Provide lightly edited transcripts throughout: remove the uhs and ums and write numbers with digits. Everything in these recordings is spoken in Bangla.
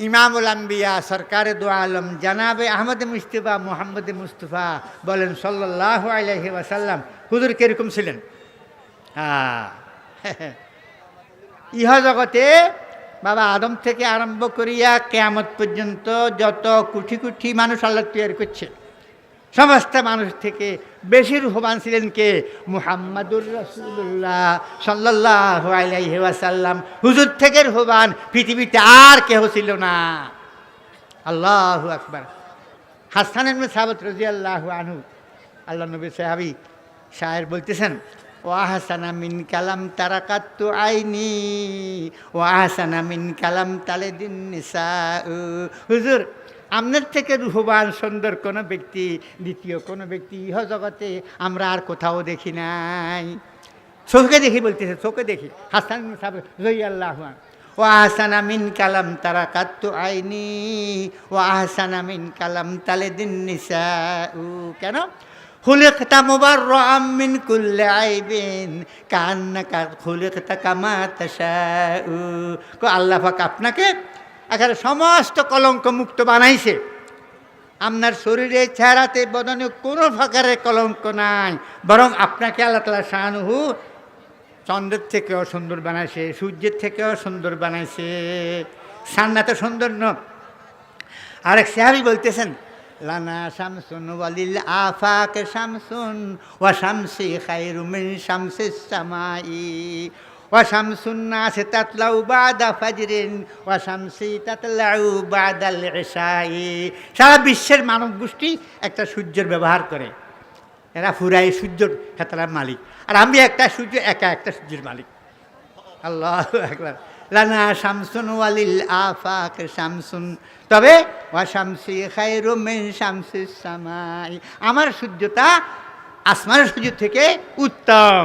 ইমামুল আম্বিয়া সরকারে দু আলম জানাবে আহমদ মুস্তফা মুহাম্মদ মুস্তফা বলেন সাল্লাল্লাহু আলাইহি ওয়াসাল্লাম হুজুর কিরকম ছিলেন? ইহ জগতে বাবা আদম থেকে আরম্ভ করিয়া কিয়ামত পর্যন্ত যত কোটি কোটি মানুষ আল্লাহ তৈরি করছে, সমস্ত মানুষ থেকে বেশি রূপবান ছিলেন কে? মুহাম্মাদুর রাসূলুল্লাহ সাল্লাল্লাহু আলাইহি ওয়াসাল্লাম। হুজুর থেকে রূপবান পৃথিবীতে আর কেহ ছিল না। আল্লাহু আকবার। হাসান ইবনে সাবিত রাদিয়াল্লাহু আনহু, আল্লাহ নবীর সাহাবী, শায়ের বলতেছেন, ওয়া হাসানা মিন কালাম তারাকাতু আইনি ওয়া হাসানা মিন কালাম তালিদিন নিসাউ। হুজুর, আপনার থেকে রূপবান সুন্দর কোনো ব্যক্তি, দ্বিতীয় কোনো ব্যক্তি ইহ জগতে আমরা আর কোথাও দেখি নাই। চোখে দেখি বলতেছে, চোখে দেখি। হাসান সাহেব রাদিয়াল্লাহু আনহু, ওয়া আহসানা মিন কালাম তারাকাতু আইনি ওয়া আহসানা মিন কালাম তালিদিন নিসাউ। কেন? খুলিকতা মুবাররাআম মিন কুল্লি আইবিন কান্নাকা খুলিকতা কামা তাশাউ। আল্লাহ পাক আপনাকে এখানে সমস্ত কলঙ্ক মুক্ত বানাইছে। আপনার শরীরে, চেহারাতে, বদনে কোনো প্রকারের কলঙ্ক নাই, বরং আপনাকে আল্লাহ তাআলা শানুহু চন্দ্রের থেকেও সুন্দর বানাইছে, সূর্যের থেকেও সুন্দর বানাইছে। সান্নাত সুন্দর ন। আরেক সাহাবী বলতেছেন, লানা শামসুন ওয়ালিল আফাক শামসুন ওয়া শামসি খায়রু মিন শামসিস সামাই ওয়া শামসুন নাস তাতলাউ বাদা ফাজরিন ওয়া শামসি তাতলাউ বাদাল ইশাই। সারা বিশ্বের মানব গোষ্ঠী একটা সূর্যের ব্যবহার করে, এরা ফুরাই সূর্যর হেতার মালিক, আর আমি একটা সূর্য, একা একটা সূর্যের মালিক। আল্লাহু আকবার। লানা শামসুন ওয়ালিল আফাক শামসুন, তবে ওয়া শামসি খায়রু মিন শামসিস সামাই, আমার সূর্যটা আসমানের সূর্য থেকে উত্তম,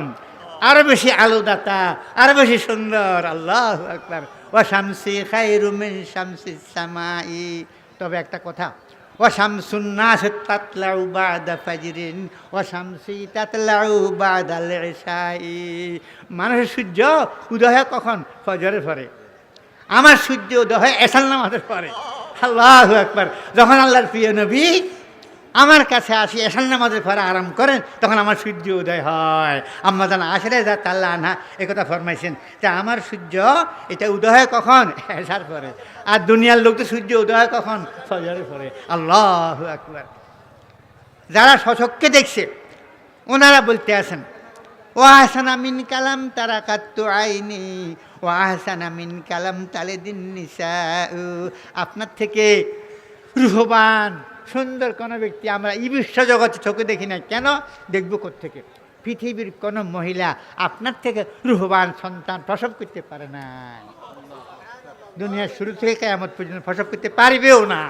আরো বেশি আলোদাতা, আরো বেশি সুন্দর। আল্লাহু আকবার। ওয়া শামসি খায়রু মিন শামসিস সামাই। তবে একটা কথা, ওয়া শামসুন নাস তাতলাউ বাদা ফাজরিন ওয়া শামসি তাতলাউ বাদাল ইশাই। মানুষের সূর্য উদয় হয় কখন? ফজরের পরে। আমার সূর্য উদয় হয় এশার নামাজের পরে। আল্লাহু আকবার। যখন আল্লাহর প্রিয় নবী আমার কাছে আসি, এশার নামাজের পরে আরাম করেন, তখন আমার সূর্য উদয় হয়। আম্মা জান আয়েশা রাদিয়াল্লাহু আনহা একথা ফরমাইছেন যে আমার সূর্য এটা উদয় হয় কখন? এশার পরে। আর দুনিয়ার লোক তো সূর্য উদয় হয় কখন? ফজরের পরে। আল্লাহু আকবার। যারা সচক্ষে দেখছে ওনারা বলতে আছেন, ওয়া আহসানা মিন কালাম তারাকাতু আইনি ওয়া আহসানা মিন কালাম তালিদিন নিসাউ। আপনার থেকে রূপবান সুন্দর কোনো ব্যক্তি আমরা এই বিশ্ব জগতে চোখে দেখি না। কেন দেখব কোত্থেকে? পৃথিবীর কোনো মহিলা আপনার থেকে রূপবান সন্তান প্রসব করতে পারে না। দুনিয়ার শুরু থেকে কিয়ামত পর্যন্ত প্রসব করতে পারবেও না।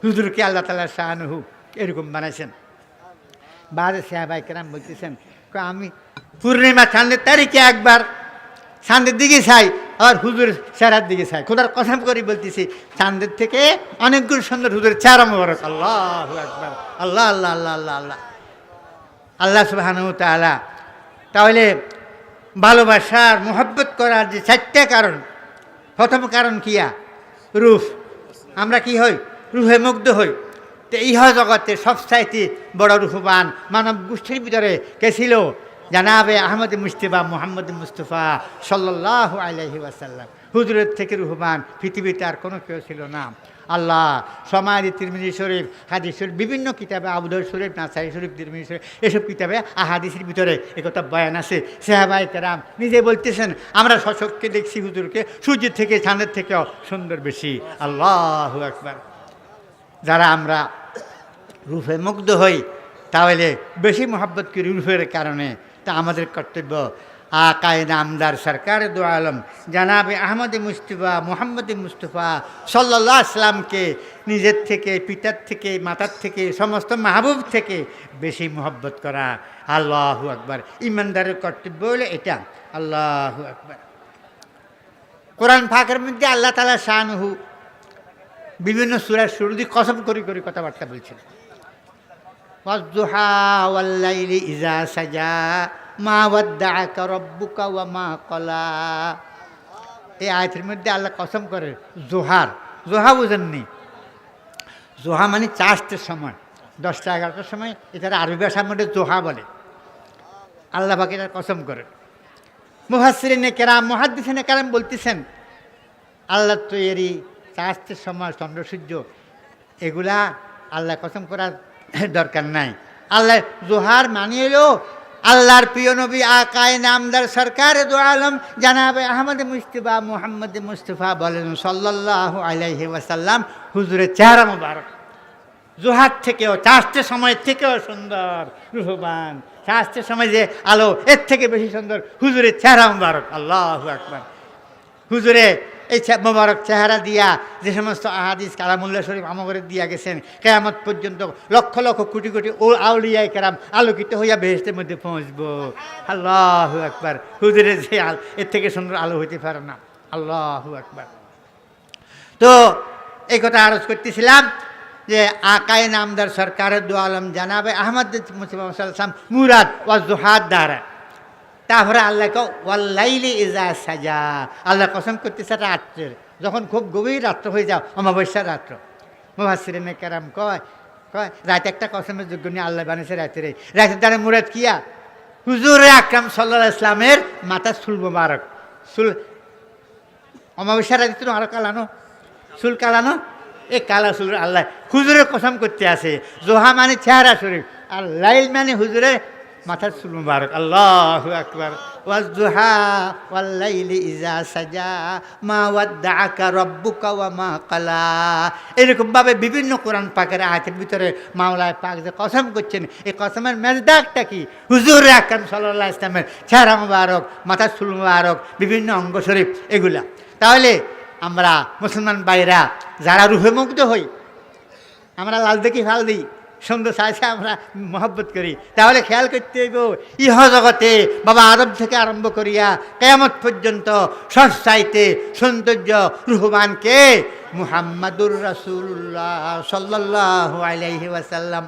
হুজুরকে আল্লাহ তাআলা শানুহু এরকম বানাইছেন। বাদে সাহাবায়ে কেরাম বলতেছেন, আমি পূর্ণিমা চাঁদের তারিখে একবার চাঁদের দিকে চাই, আবার হুজুর চেহারার দিকে চাই। খোদার কসম করে বলতেছি, চাঁদের থেকে অনেকগুলো সুন্দর হুজুরের চেহারা মোবারক। আল্লাহু আকবার। আল্লাহ আল্লাহ আল্লাহ আল্লাহ আল্লাহ আল্লাহ সুবহানাহু ওয়া তাআলা। তাহলে ভালোবাসার মোহব্বত করার যে চারটা কারণ, প্রথম কারণ কিয়া? রূপ। আমরা কি হই? রূহে মুগ্ধ হই। তো ইহ জগতে সবচাইতে বড় রূপবান মানব গোষ্ঠীর ভিতরে কে ছিল? জানাবে আহমদ মুস্তফা মুহাম্মদ মুস্তফা সাল্লাল্লাহু আলাইহি ওয়াসাল্লাম। হুজুরের থেকে রূপবান পৃথিবীতে আর কোনো কেউ ছিল না। আল্লাহ সমাধি, তিরমিজি শরীফ, হাদিস শরীফ, বিভিন্ন কিতাবে, আবু দাউদ শরীফ, নাসাই শরীফ, তিরমিজি শরীফ, এসব কিতাবে আহাদিসের ভিতরে একথা বয়ান আছে। সাহাবায়ে কেরাম নিজে বলতেছেন, আমরা সচক্ষে দেখছি হুজুরকে সূর্যের থেকে, চাঁদের থেকেও সুন্দর বেশি। আল্লাহু আকবার। যারা আমরা রূপে মুগ্ধ হই, তাহলে বেশি মহব্বত করি রূপের কারণে। তা আমাদের কর্তব্য আকায়ে নামদার সরকার দু আলম জানাবে আহমদ মুস্তফা মুহাম্মদ মুস্তফা সাল্লাল্লাহু আলাইহি ওয়াসাল্লামকে নিজের থেকে, পিতার থেকে, মাতার থেকে, সমস্ত মাহবুব থেকে বেশি মহব্বত করা। আল্লাহু আকবার। ইমানদারের কর্তব্য হলো এটা। আল্লাহু আকবার। কোরআন পাকের মধ্যে আল্লাহ তাআলা শানুহু বিভিন্ন সূরার শুরু দিয়ে কসম করে করে কথাবার্তা বলছেন। ওয়াজ-যুহা ওয়াল-লাইলি ইযা সাজা মা ওয়াদ্দাআকা রাব্বুকা ওয়া মা ক্বালা। এই আয়াতের মধ্যে আল্লাহ কসম করে জোহার, জোহা বুঝেননি? জোহা মানে চাষের সময় 10টা 11টার সময়, এটার আরবি ভাষার মধ্যে জোহা বলে। আল্লাহ পাক এটার কসম করে। মুফাসসিরিনে কেরাম, মুহাদ্দিসিনে কেরাম বলতেছেন আল্লাহ তৈরি চাষের সময় চন্দ্র সূর্য এগুলা আল্লাহ কসম করার দরকার নাই। আল্লাহ জোহার মানিয়েলো আল্লাহর প্রিয় নবী আকায়ে নামদার সরকার দু আলম জানাবে আহমদ মুস্তাফা মুহাম্মদ মুস্তাফা বলেন সাল্লাল্লাহু আলাইহি ওয়াসাল্লাম, হুজুরের চেহারা মুবারক জোহার থেকেও চাষের সময় থেকেও সুন্দর রুহবান, চাষের সময় যে আলো এর থেকে বেশি সুন্দর হুজুরের চেহারা মুবারক। আল্লাহু আকবার। হুজুরে এই মোবারক চেহারা দিয়া যে সমস্ত আহাদিস কালামুল্লাহ শরীফ আমগরে দিয়া গেছেন, কিয়ামত পর্যন্ত লক্ষ লক্ষ কোটি কোটি ও আউলিয়ায়ে কেরাম আলোকিত হইয়া বেহেশতের মধ্যে পৌঁছবো। আল্লাহু আকবার। হুজুরের যে এর থেকে সুন্দর আলো হইতে পারে না। আল্লাহু আকবার। তো এই কথা আরজ করতেছিলাম যে আকায়ে নামদার সরকারের দু আলম জানাবে আহমদ মুস্তাফা মুরাদ ওয়া জুহাদ দ্বারা। তারপরে আল্লাহকে ওয়াল্লাইলি ইজা সাজা, আল্লাহ কসম করতেছে রাত্রের, যখন খুব গভীর রাত্র হয়ে যাও, অমাবস্যার রাত্র। মুফাসসিরিনে কেরাম কয় রাত একটা কসমের যোগ্য নিয়ে আল্লাহ বানিয়েছে রাতের। রাতের দ্বারা মুরাদ কিয়া? হুজুরে আকরাম সাল্লাল্লাহু আলাইহি ইসলামের মাথার চুল মোবারক। চুল অমাবস্যার রাতে তো আরো কালানো চুল কালানো, এই কালা চুল আল্লাহ হুজুরের কসম করতে আছে। জোহা মানে চেহারা শরীফ, আর লাইল মানে হুজুরের মাথার চুল মুবারক। আল্লাহু আকবার। ওয়াজুহা ওয়াল্লাইলি ইজা সাজা মা ওয়াদ্দাআকা রাব্বুকা ওয়া মা ক্বালা। এরকমভাবে বিভিন্ন কোরআন পাকের আয়াতের ভিতরে মাওলানা পাক যে কসম করছেন, এই কসমের মেজদাকটা কি? হুজুর আকরাম সাল্লাল্লাহু আলাইহি ওয়াসাল্লামের চেহারা মুবারক, মাথার চুল মুবারক, বিভিন্ন অঙ্গ শরীফ এগুলা। তাহলে আমরা মুসলমান ভাইরা যারা রূহে মুগ্ধ হই, আমরা লাল দেখি ফাল দিই, সুন্দর চাইছে আমরা মহব্বত করি, তাহলে খেয়াল করতে হইব ইহ জগতে বাবা আদম থেকে আরম্ভ করিয়া কিয়ামত পর্যন্ত সবচাইতে সৌন্দর্য রুহবানকে মুহাম্মাদুর রাসূলুল্লাহ সাল্লাল্লাহু আলাইহি ওয়াসাল্লাম।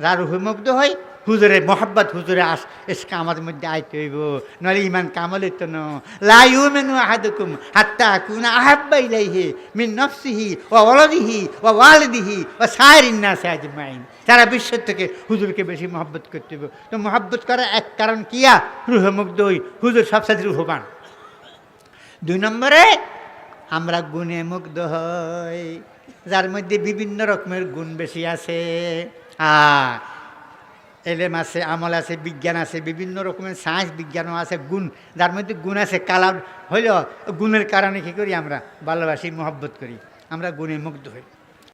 রা রুহমুগ্ধ হয় হুজুরে মহব্বত, হুজুরে এসকে আমাদের মধ্যে আইতে হইব, নইলে ইমান কামল হইতো না। লা ইউমিনু আহাদুকুম হাত্তা আকুনা আহাব্বা ইলাইহি মিন নাফসিহি ওয়া ওয়ালাদিহি ওয়া ওয়ালিদিহি ওয়া সাইরিন নাসি আজমাইন। সারা বিশ্ব থেকে হুজুরকে বেশি মহব্বত করতে হইব। তো মহব্বত করার এক কারণ কিয়া? রুহমুগ্ধ হই, হুজুর সবসাথে রুহবান। 2 নম্বরে আমরা গুণে মুগ্ধ হই, যার মধ্যে বিভিন্ন রকমের গুণ বেশি আছে। এলেম আছে, আমল আছে, বিজ্ঞান আছে, বিভিন্ন রকমের সায়েন্স বিজ্ঞানও আছে। গুণ, যার মধ্যে গুণ আছে, কালাম হইল গুণের কারণে কী করি? আমরা ভালোবাসি, মহব্বত করি, আমরা গুণে মুগ্ধ হই।